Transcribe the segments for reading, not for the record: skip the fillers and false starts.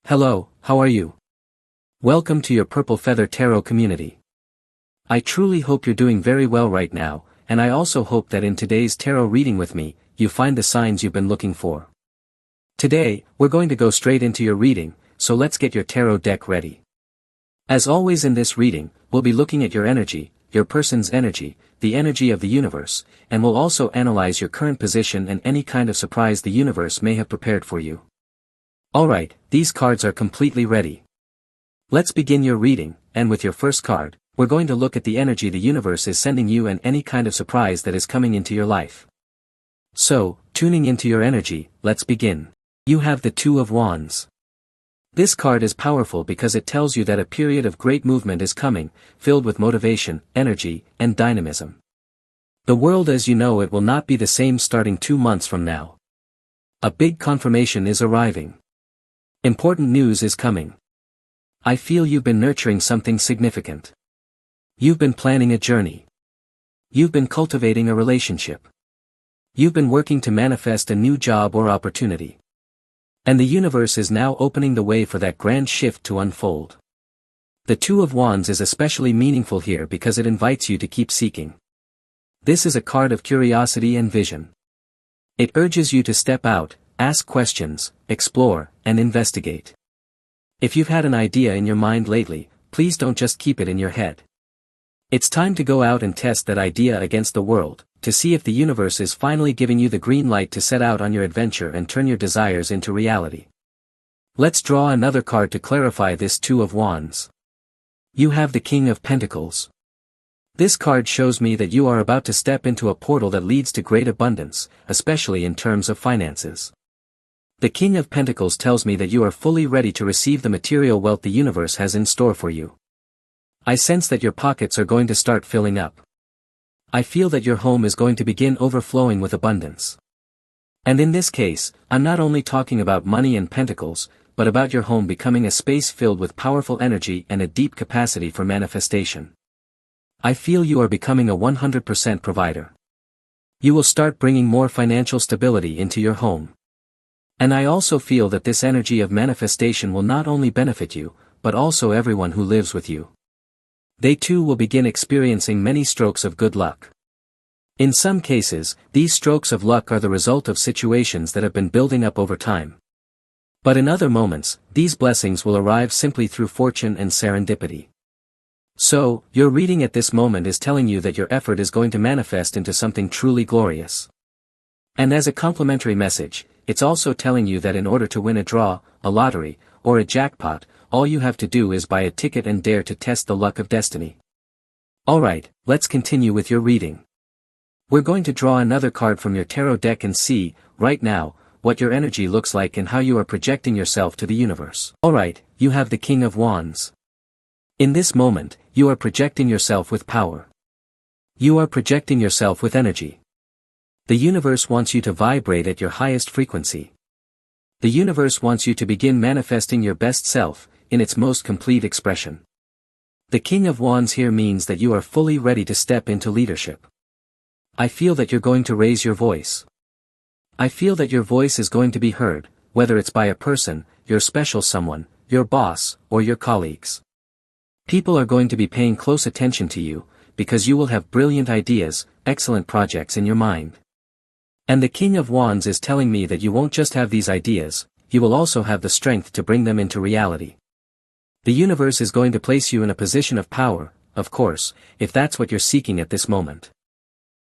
Hello, how are you? Welcome to your Purple Feather Tarot community. I truly hope you're doing very well right now, and I also hope that in today's tarot reading with me, you find the signs you've been looking for. Today, we're going to go straight into your reading, so let's get your tarot deck ready. As always in this reading, we'll be looking at your energy, your person's energy, the energy of the universe, and we'll also analyze your current position and any kind of surprise the universe may have prepared for you. Alright, these cards are completely ready. Let's begin your reading, and with your first card, we're going to look at the energy the universe is sending you and any kind of surprise that is coming into your life. So, tuning into your energy, let's begin. You have the Two of Wands. This card is powerful because it tells you that a period of great movement is coming, filled with motivation, energy, and dynamism. The world as you know it will not be the same starting 2 months from now. A big confirmation is arriving. Important news is coming. I feel you've been nurturing something significant. You've been planning a journey. You've been cultivating a relationship. You've been working to manifest a new job or opportunity. And the universe is now opening the way for that grand shift to unfold. The Two of Wands is especially meaningful here because it invites you to keep seeking. This is a card of curiosity and vision. It urges you to step out, ask questions, explore, and investigate. If you've had an idea in your mind lately, please don't just keep it in your head. It's time to go out and test that idea against the world, to see if the universe is finally giving you the green light to set out on your adventure and turn your desires into reality. Let's draw another card to clarify this Two of Wands. You have the King of Pentacles. This card shows me that you are about to step into a portal that leads to great abundance, especially in terms of finances. The King of Pentacles tells me that you are fully ready to receive the material wealth the universe has in store for you. I sense that your pockets are going to start filling up. I feel that your home is going to begin overflowing with abundance. And in this case, I'm not only talking about money and pentacles, but about your home becoming a space filled with powerful energy and a deep capacity for manifestation. I feel you are becoming a 100% provider. You will start bringing more financial stability into your home. And I also feel that this energy of manifestation will not only benefit you, but also everyone who lives with you. They too will begin experiencing many strokes of good luck. In some cases, these strokes of luck are the result of situations that have been building up over time. But in other moments, these blessings will arrive simply through fortune and serendipity. So, your reading at this moment is telling you that your effort is going to manifest into something truly glorious. And as a complimentary message, it's also telling you that in order to win a draw, a lottery, or a jackpot, all you have to do is buy a ticket and dare to test the luck of destiny. Alright, let's continue with your reading. We're going to draw another card from your tarot deck and see, right now, what your energy looks like and how you are projecting yourself to the universe. Alright, you have the King of Wands. In this moment, you are projecting yourself with power. You are projecting yourself with energy. The universe wants you to vibrate at your highest frequency. The universe wants you to begin manifesting your best self, in its most complete expression. The King of Wands here means that you are fully ready to step into leadership. I feel that you're going to raise your voice. I feel that your voice is going to be heard, whether it's by a person, your special someone, your boss, or your colleagues. People are going to be paying close attention to you, because you will have brilliant ideas, excellent projects in your mind. And the King of Wands is telling me that you won't just have these ideas, you will also have the strength to bring them into reality. The universe is going to place you in a position of power, of course, if that's what you're seeking at this moment.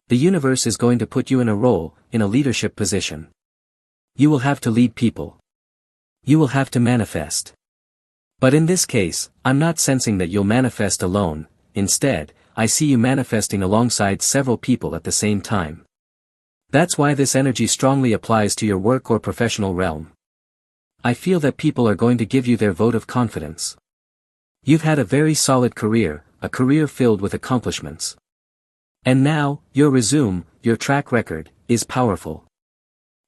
The universe is going to put you in a role, in a leadership position. You will have to lead people. You will have to manifest. But in this case, I'm not sensing that you'll manifest alone, instead, I see you manifesting alongside several people at the same time. That's why this energy strongly applies to your work or professional realm. I feel that people are going to give you their vote of confidence. You've had a very solid career, a career filled with accomplishments. And now, your resume, your track record, is powerful.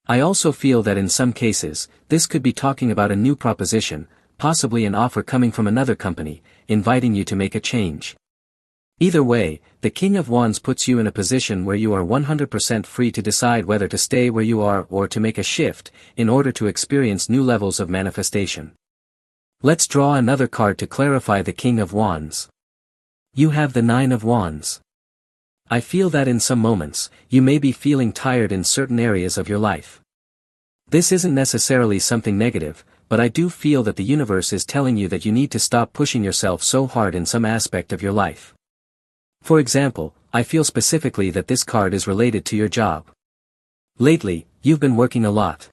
I also feel that in some cases, this could be talking about a new proposition, possibly an offer coming from another company, inviting you to make a change. Either way, the King of Wands puts you in a position where you are 100% free to decide whether to stay where you are or to make a shift, in order to experience new levels of manifestation. Let's draw another card to clarify the King of Wands. You have the Nine of Wands. I feel that in some moments, you may be feeling tired in certain areas of your life. This isn't necessarily something negative, but I do feel that the universe is telling you that you need to stop pushing yourself so hard in some aspect of your life. For example, I feel specifically that this card is related to your job. Lately, you've been working a lot.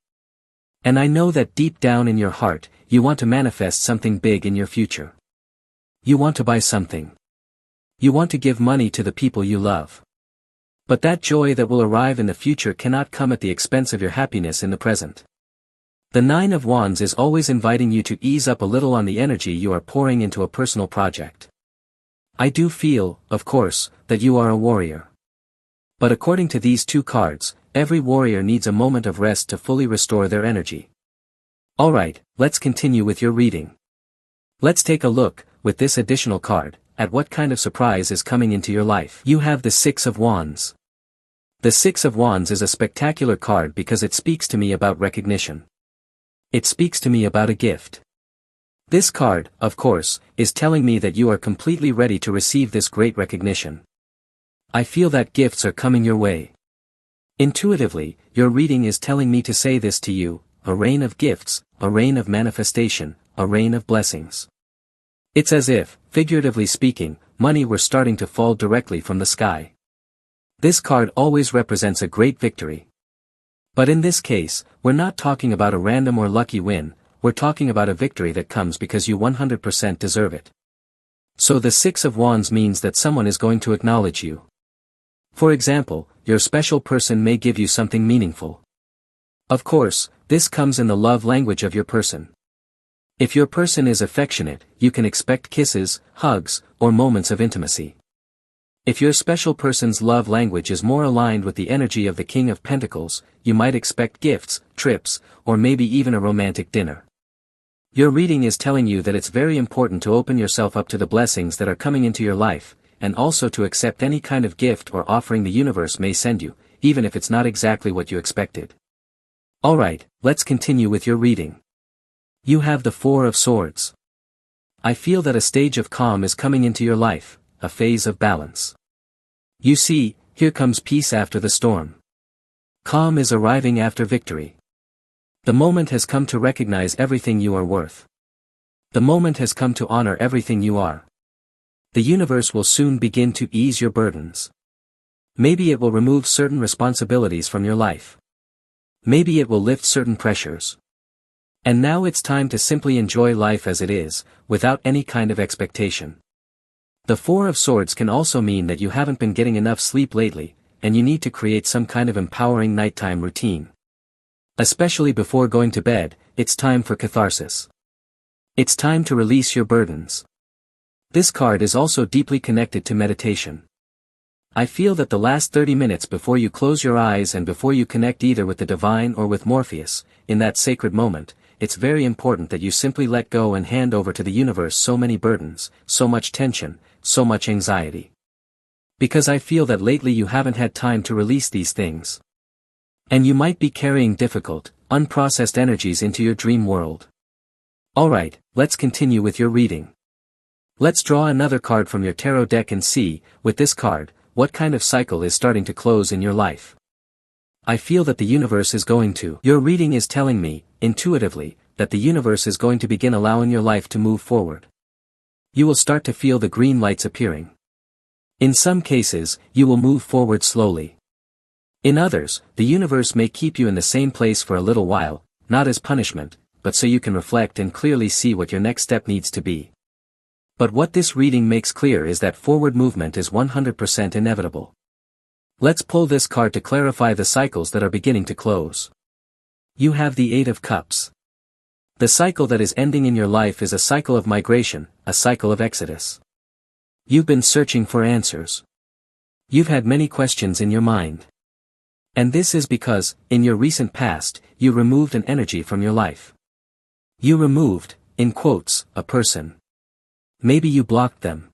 And I know that deep down in your heart, you want to manifest something big in your future. You want to buy something. You want to give money to the people you love. But that joy that will arrive in the future cannot come at the expense of your happiness in the present. The Nine of Wands is always inviting you to ease up a little on the energy you are pouring into a personal project. I do feel, of course, that you are a warrior. But according to these two cards, every warrior needs a moment of rest to fully restore their energy. Alright, let's continue with your reading. Let's take a look, with this additional card, at what kind of surprise is coming into your life. You have the Six of Wands. The Six of Wands is a spectacular card because it speaks to me about recognition. It speaks to me about a gift. This card, of course, is telling me that you are completely ready to receive this great recognition. I feel that gifts are coming your way. Intuitively, your reading is telling me to say this to you: a rain of gifts, a rain of manifestation, a rain of blessings. It's as if, figuratively speaking, money were starting to fall directly from the sky. This card always represents a great victory. But in this case, we're not talking about a random or lucky win, we're talking about a victory that comes because you 100% deserve it. So the Six of Wands means that someone is going to acknowledge you. For example, your special person may give you something meaningful. Of course, this comes in the love language of your person. If your person is affectionate, you can expect kisses, hugs, or moments of intimacy. If your special person's love language is more aligned with the energy of the King of Pentacles, you might expect gifts, trips, or maybe even a romantic dinner. Your reading is telling you that it's very important to open yourself up to the blessings that are coming into your life, and also to accept any kind of gift or offering the universe may send you, even if it's not exactly what you expected. Alright, let's continue with your reading. You have the Four of Swords. I feel that a stage of calm is coming into your life, a phase of balance. You see, here comes peace after the storm. Calm is arriving after victory. The moment has come to recognize everything you are worth. The moment has come to honor everything you are. The universe will soon begin to ease your burdens. Maybe it will remove certain responsibilities from your life. Maybe it will lift certain pressures. And now it's time to simply enjoy life as it is, without any kind of expectation. The Four of Swords can also mean that you haven't been getting enough sleep lately, and you need to create some kind of empowering nighttime routine. Especially before going to bed, it's time for catharsis. It's time to release your burdens. This card is also deeply connected to meditation. I feel that the last 30 minutes before you close your eyes and before you connect either with the divine or with Morpheus, in that sacred moment, it's very important that you simply let go and hand over to the universe so many burdens, so much tension, so much anxiety. Because I feel that lately you haven't had time to release these things. And you might be carrying difficult, unprocessed energies into your dream world. Alright, let's continue with your reading. Let's draw another card from your tarot deck and see, with this card, what kind of cycle is starting to close in your life. I feel that the universe is going to. Your reading is telling me, intuitively, that the universe is going to begin allowing your life to move forward. You will start to feel the green lights appearing. In some cases, you will move forward slowly. In others, the universe may keep you in the same place for a little while, not as punishment, but so you can reflect and clearly see what your next step needs to be. But what this reading makes clear is that forward movement is 100% inevitable. Let's pull this card to clarify the cycles that are beginning to close. You have the Eight of Cups. The cycle that is ending in your life is a cycle of migration, a cycle of exodus. You've been searching for answers. You've had many questions in your mind. And this is because, in your recent past, you removed an energy from your life. You removed, in quotes, a person. Maybe you blocked them.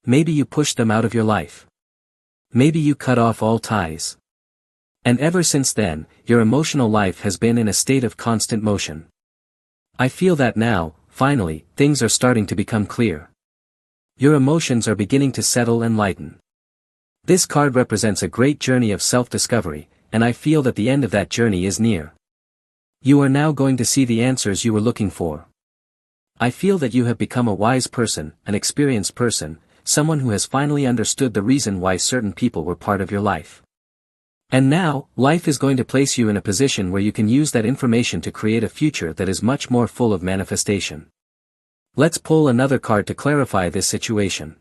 Maybe you pushed them out of your life. Maybe you cut off all ties. And ever since then, your emotional life has been in a state of constant motion. I feel that now, finally, things are starting to become clear. Your emotions are beginning to settle and lighten. This card represents a great journey of self-discovery, and I feel that the end of that journey is near. You are now going to see the answers you were looking for. I feel that you have become a wise person, an experienced person, someone who has finally understood the reason why certain people were part of your life. And now, life is going to place you in a position where you can use that information to create a future that is much more full of manifestation. Let's pull another card to clarify this situation.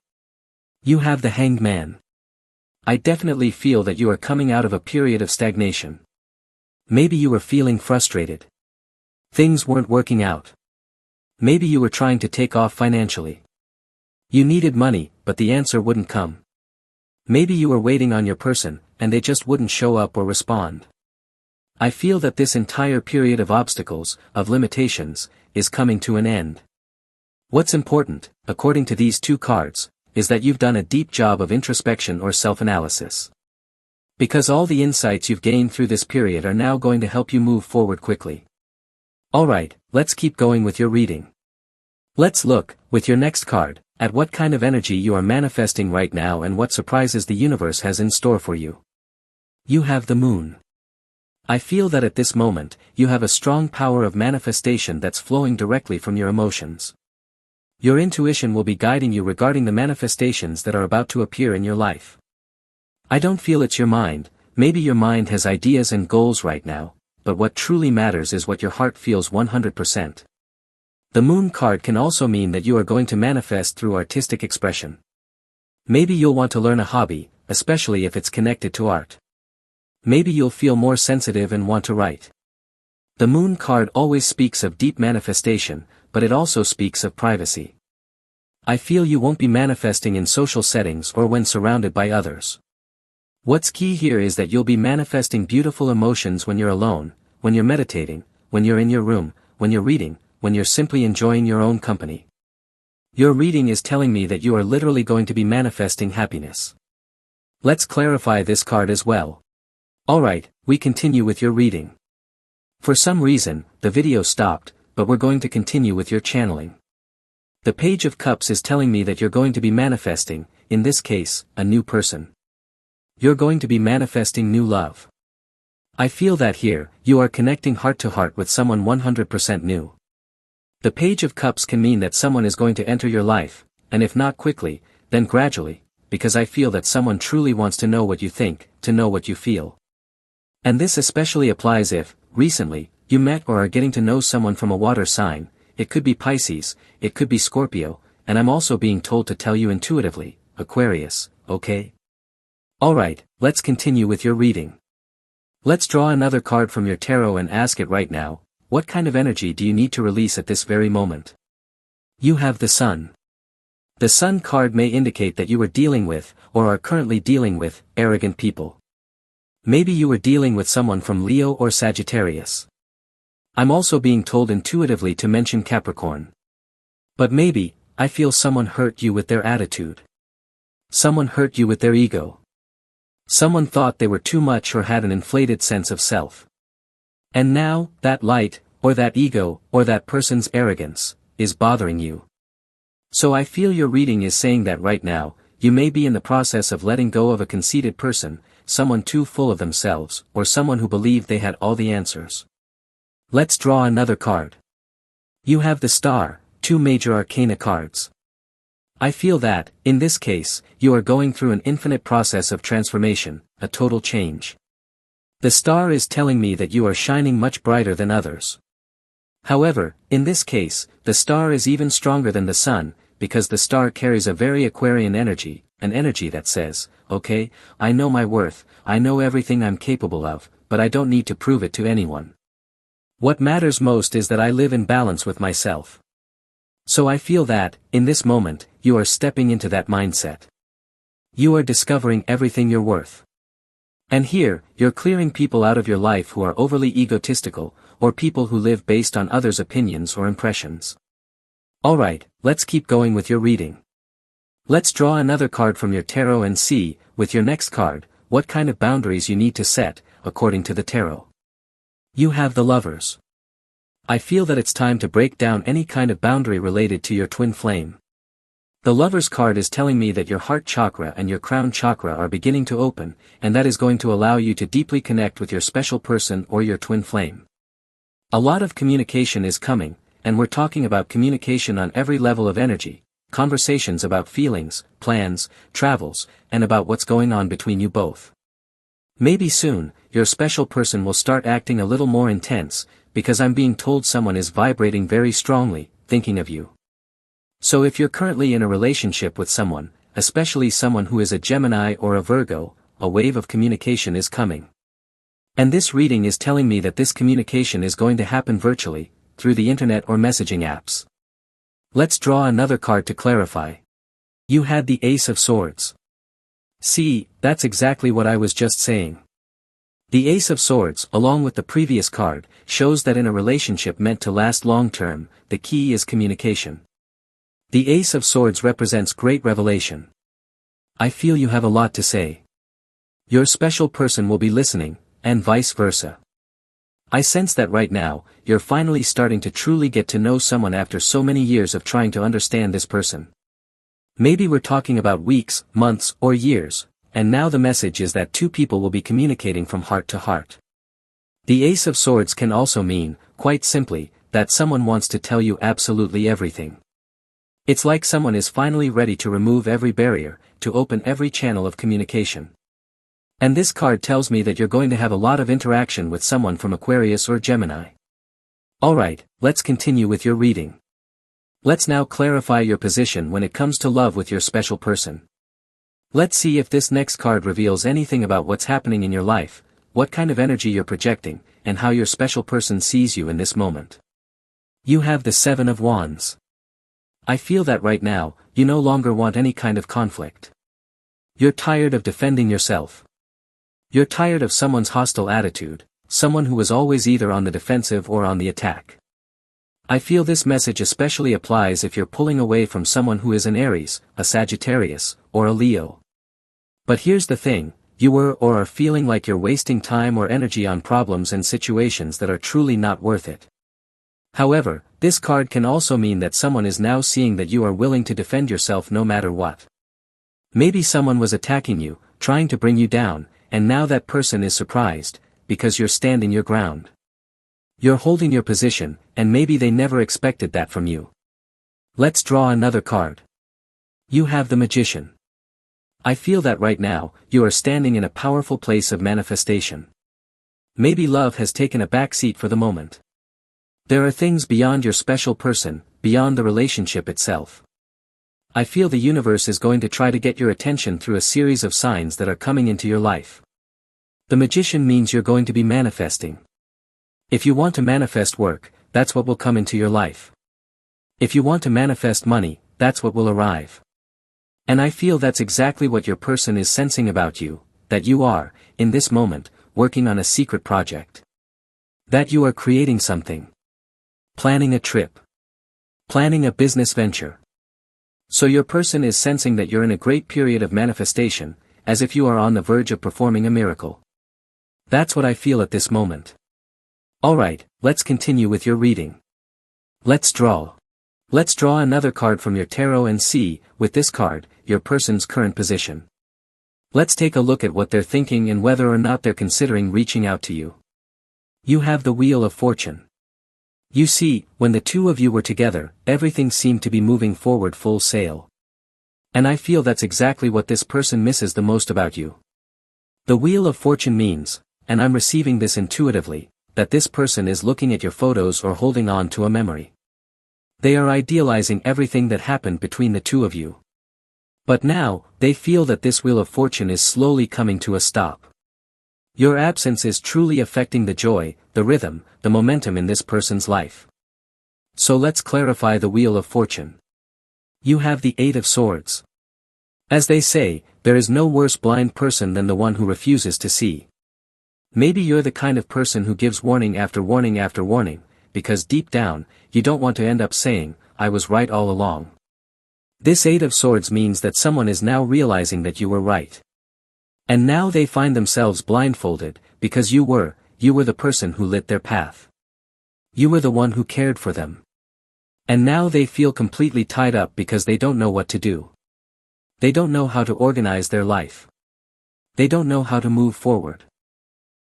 You have the Hanged Man. I definitely feel that you are coming out of a period of stagnation. Maybe you were feeling frustrated. Things weren't working out. Maybe you were trying to take off financially. You needed money, but the answer wouldn't come. Maybe you were waiting on your person, and they just wouldn't show up or respond. I feel that this entire period of obstacles, of limitations, is coming to an end. What's important, according to these two cards, is that you've done a deep job of introspection or self-analysis. Because all the insights you've gained through this period are now going to help you move forward quickly. Alright, let's keep going with your reading. Let's look, with your next card, at what kind of energy you are manifesting right now and what surprises the universe has in store for you. You have the Moon. I feel that at this moment, you have a strong power of manifestation that's flowing directly from your emotions. Your intuition will be guiding you regarding the manifestations that are about to appear in your life. I don't feel it's your mind, maybe your mind has ideas and goals right now, but what truly matters is what your heart feels 100%. The Moon card can also mean that you are going to manifest through artistic expression. Maybe you'll want to learn a hobby, especially if it's connected to art. Maybe you'll feel more sensitive and want to write. The Moon card always speaks of deep manifestation, but it also speaks of privacy. I feel you won't be manifesting in social settings or when surrounded by others. What's key here is that you'll be manifesting beautiful emotions when you're alone, when you're meditating, when you're in your room, when you're reading, when you're simply enjoying your own company. Your reading is telling me that you are literally going to be manifesting happiness. Let's clarify this card as well. Alright, we continue with your reading. For some reason, the video stopped, but we're going to continue with your channeling. The Page of Cups is telling me that you're going to be manifesting, in this case, a new person. You're going to be manifesting new love. I feel that here, you are connecting heart to heart with someone 100% new. The Page of Cups can mean that someone is going to enter your life, and if not quickly, then gradually, because I feel that someone truly wants to know what you think, to know what you feel. And this especially applies if, recently, you met or are getting to know someone from a water sign. It could be Pisces, it could be Scorpio, and I'm also being told to tell you intuitively, Aquarius, okay? Alright, let's continue with your reading. Let's draw another card from your tarot and ask it right now. What kind of energy do you need to release at this very moment? You have the Sun. The Sun card may indicate that you are dealing with, or are currently dealing with, arrogant people. Maybe you are dealing with someone from Leo or Sagittarius. I'm also being told intuitively to mention Capricorn. But maybe, I feel someone hurt you with their attitude. Someone hurt you with their ego. Someone thought they were too much or had an inflated sense of self. And now, that light, or that ego, or that person's arrogance, is bothering you. So I feel your reading is saying that right now, you may be in the process of letting go of a conceited person, someone too full of themselves, or someone who believed they had all the answers. Let's draw another card. You have the Star, two major arcana cards. I feel that, in this case, you are going through an infinite process of transformation, a total change. The Star is telling me that you are shining much brighter than others. However, in this case, the Star is even stronger than the Sun, because the Star carries a very Aquarian energy, an energy that says, okay, I know my worth, I know everything I'm capable of, but I don't need to prove it to anyone. What matters most is that I live in balance with myself. So I feel that, in this moment, you are stepping into that mindset. You are discovering everything you're worth. And here, you're clearing people out of your life who are overly egotistical, or people who live based on others' opinions or impressions. Alright, let's keep going with your reading. Let's draw another card from your tarot and see, with your next card, what kind of boundaries you need to set, according to the tarot. You have the Lovers. I feel that it's time to break down any kind of boundary related to your twin flame. The Lover's card is telling me that your heart chakra and your crown chakra are beginning to open, and that is going to allow you to deeply connect with your special person or your twin flame. A lot of communication is coming, and we're talking about communication on every level of energy, conversations about feelings, plans, travels, and about what's going on between you both. Maybe soon, your special person will start acting a little more intense, because I'm being told someone is vibrating very strongly, thinking of you. So if you're currently in a relationship with someone, especially someone who is a Gemini or a Virgo, a wave of communication is coming. And this reading is telling me that this communication is going to happen virtually, through the internet or messaging apps. Let's draw another card to clarify. You had the Ace of Swords. See, that's exactly what I was just saying. The Ace of Swords, along with the previous card, shows that in a relationship meant to last long-term, the key is communication. The Ace of Swords represents great revelation. I feel you have a lot to say. Your special person will be listening, and vice versa. I sense that right now, you're finally starting to truly get to know someone after so many years of trying to understand this person. Maybe we're talking about weeks, months, or years, and now the message is that two people will be communicating from heart to heart. The Ace of Swords can also mean, quite simply, that someone wants to tell you absolutely everything. It's like someone is finally ready to remove every barrier, to open every channel of communication. And this card tells me that you're going to have a lot of interaction with someone from Aquarius or Gemini. Alright, let's continue with your reading. Let's now clarify your position when it comes to love with your special person. Let's see if this next card reveals anything about what's happening in your life, what kind of energy you're projecting, and how your special person sees you in this moment. You have the Seven of Wands. I feel that right now, you no longer want any kind of conflict. You're tired of defending yourself. You're tired of someone's hostile attitude, someone who is always either on the defensive or on the attack. I feel this message especially applies if you're pulling away from someone who is an Aries, a Sagittarius, or a Leo. But here's the thing, you were or are feeling like you're wasting time or energy on problems and situations that are truly not worth it. However, this card can also mean that someone is now seeing that you are willing to defend yourself no matter what. Maybe someone was attacking you, trying to bring you down, and now that person is surprised, because you're standing your ground. You're holding your position, and maybe they never expected that from you. Let's draw another card. You have the Magician. I feel that right now, you are standing in a powerful place of manifestation. Maybe love has taken a back seat for the moment. There are things beyond your special person, beyond the relationship itself. I feel the universe is going to try to get your attention through a series of signs that are coming into your life. The Magician means you're going to be manifesting. If you want to manifest work, that's what will come into your life. If you want to manifest money, that's what will arrive. And I feel that's exactly what your person is sensing about you, that you are, in this moment, working on a secret project. That you are creating something. Planning a trip. Planning a business venture. So your person is sensing that you're in a great period of manifestation, as if you are on the verge of performing a miracle. That's what I feel at this moment. Alright, let's continue with your reading. Let's draw. Let's draw another card from your tarot and see, with this card, your person's current position. Let's take a look at what they're thinking and whether or not they're considering reaching out to you. You have the Wheel of Fortune. You see, when the two of you were together, everything seemed to be moving forward full sail. And I feel that's exactly what this person misses the most about you. The Wheel of Fortune means, and I'm receiving this intuitively, that this person is looking at your photos or holding on to a memory. They are idealizing everything that happened between the two of you. But now, they feel that this Wheel of Fortune is slowly coming to a stop. Your absence is truly affecting the joy, the rhythm, the momentum in this person's life. So let's clarify the Wheel of Fortune. You have the Eight of Swords. As they say, there is no worse blind person than the one who refuses to see. Maybe you're the kind of person who gives warning after warning after warning, because deep down, you don't want to end up saying, I was right all along. This Eight of Swords means that someone is now realizing that you were right. And now they find themselves blindfolded, because you were the person who lit their path. You were the one who cared for them. And now they feel completely tied up because they don't know what to do. They don't know how to organize their life. They don't know how to move forward.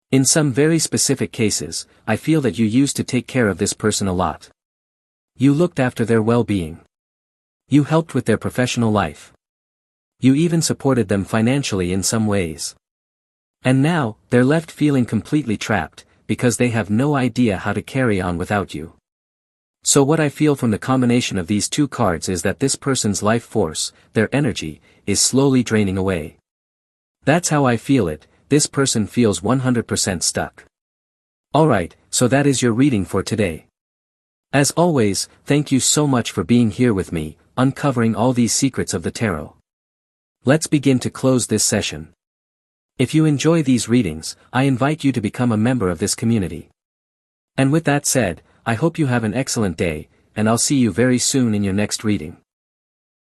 In some very specific cases, I feel that you used to take care of this person a lot. You looked after their well-being. You helped with their professional life. You even supported them financially in some ways. And now, they're left feeling completely trapped, because they have no idea how to carry on without you. So what I feel from the combination of these two cards is that this person's life force, their energy, is slowly draining away. That's how I feel it. This person feels 100% stuck. Alright, so that is your reading for today. As always, thank you so much for being here with me, uncovering all these secrets of the tarot. Let's begin to close this session. If you enjoy these readings, I invite you to become a member of this community. And with that said, I hope you have an excellent day, and I'll see you very soon in your next reading.